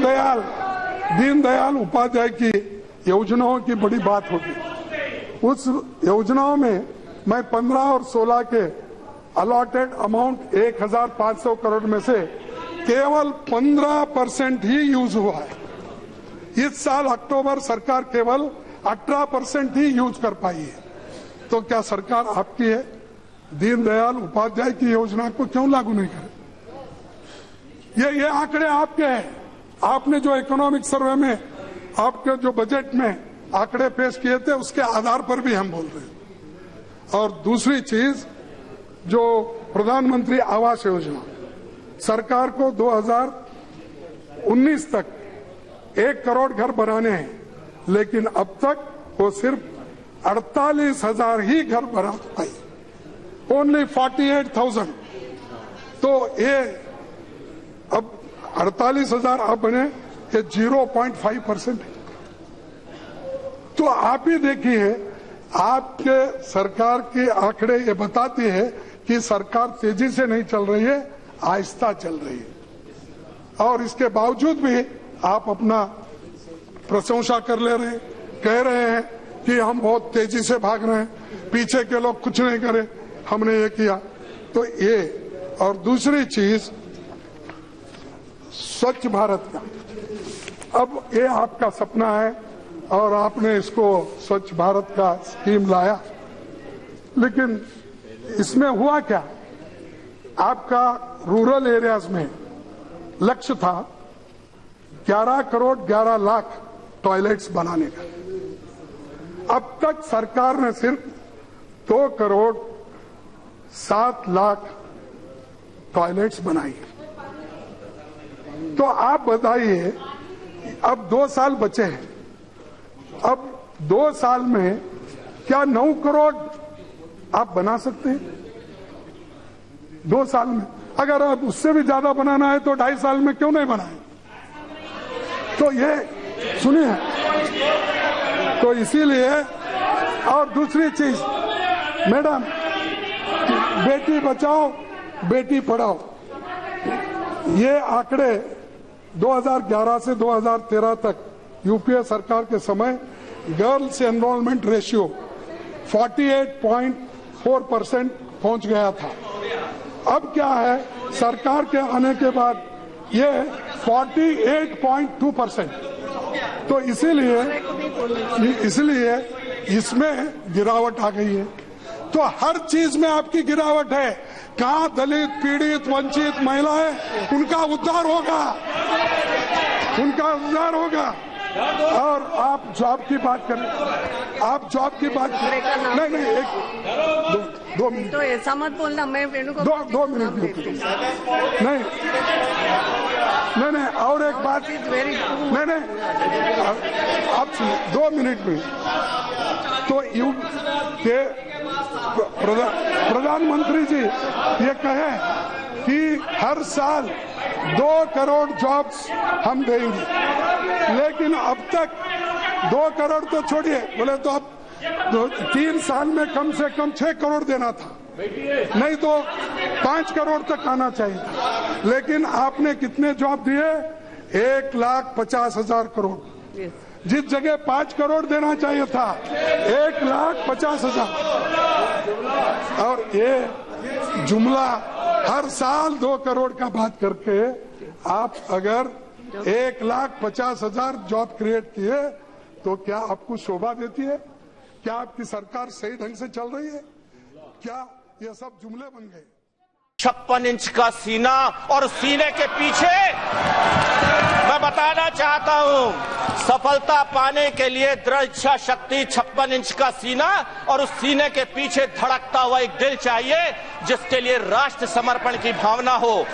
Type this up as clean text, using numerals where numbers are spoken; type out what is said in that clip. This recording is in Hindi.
दीनदयाल उपाध्याय की योजनाओं की बड़ी बात होगी। उस योजनाओं में मैं 15 और 16 के अलॉटेड अमाउंट 1500 करोड़ में से केवल 15% ही यूज हुआ है। इस साल अक्टूबर सरकार केवल 18% ही यूज कर पाई है। तो क्या सरकार आपकी है? दीनदयाल उपाध्याय की योजना को क्यों लागू नहीं करे? ये आंकड़े आपके हैं। आपने जो इकोनॉमिक सर्वे में आपके जो बजट में आंकड़े पेश किए थे उसके आधार पर भी हम बोल रहे हैं। और दूसरी चीज, जो प्रधानमंत्री आवास योजना, सरकार को 2019 तक 1 करोड़ घर बनाने हैं, लेकिन अब तक वो सिर्फ 48,000 ही घर बना पाई, ओनली 48,000। तो ये अब 48,000 अब बने, ये 0.5% है। तो आप ही देखिए, आपके सरकार के आंकड़े ये बताते हैं कि सरकार तेजी से नहीं चल रही है, आहिस्ता चल रही है। और इसके बावजूद भी आप अपना प्रशंसा कर ले रहे हैं, कह रहे हैं कि हम बहुत तेजी से भाग रहे हैं, पीछे के लोग कुछ नहीं करे, हमने ये किया। तो ये, और दूसरी चीज स्वच्छ भारत का, अब ये आपका सपना है और आपने इसको स्वच्छ भारत का स्कीम लाया, लेकिन इसमें हुआ क्या? आपका रूरल एरियाज में लक्ष्य था 11 करोड़ 11 लाख टॉयलेट्स बनाने का। अब तक सरकार ने सिर्फ 2 करोड़ 7 लाख टॉयलेट्स बनाई। तो आप बताइए, अब 2 साल बचे हैं, अब 2 साल में क्या 9 करोड़ आप बना सकते हैं? 2 साल में अगर आप उससे भी ज्यादा बनाना है तो 2.5 साल में क्यों नहीं बनाए? तो ये सुनिए, तो इसीलिए। और दूसरी चीज, मैडम, बेटी बचाओ बेटी पढ़ाओ, ये आंकड़े 2011 से 2013 तक यूपीए सरकार के समय गर्ल्स एनरोलमेंट रेशियो 48.4% पहुंच गया था। अब क्या है, सरकार के आने के बाद ये 48.2%। तो इसीलिए इसमें गिरावट आ गई है। तो हर चीज में आपकी गिरावट है। कहाँ दलित, पीड़ित, वंचित महिलाएं, उनका उद्धार होगा, उनका उद्धार होगा। और आप जॉब की बात करें, आप जॉब की बात करें, नहीं, एक 2 मिनट, तो ऐसा मत बोलना, मैं वेणु को 2 मिनट नहीं, और एक बात, नहीं, आप 2 मिनट में। तो प्रधानमंत्री जी ये कहे कि हर साल 2 करोड़ जॉब्स हम देंगे, लेकिन अब तक 2 करोड़ तो छोड़िए, बोले तो अब 3 साल में कम से कम 6 करोड़ देना था, नहीं तो 5 करोड़ तक आना चाहिए था। लेकिन आपने कितने जॉब दिए? 1,50,000 करोड़। जिस जगह 5 करोड़ देना चाहिए था, 1,50,000। और ये जुमला हर साल 2 करोड़ का बात करके आप अगर 1,50,000 जॉब क्रिएट किए तो क्या आपको शोभा देती है? क्या आपकी सरकार सही ढंग से चल रही है? क्या ये सब जुमले बन गए? 56 इंच का सीना और सीने के पीछे मैं बताना चाहता हूं, सफलता पाने के लिए दृढ़ इच्छा शक्ति, 56 इंच का सीना और उस सीने के पीछे धड़कता हुआ एक दिल चाहिए, जिसके लिए राष्ट्र समर्पण की भावना हो।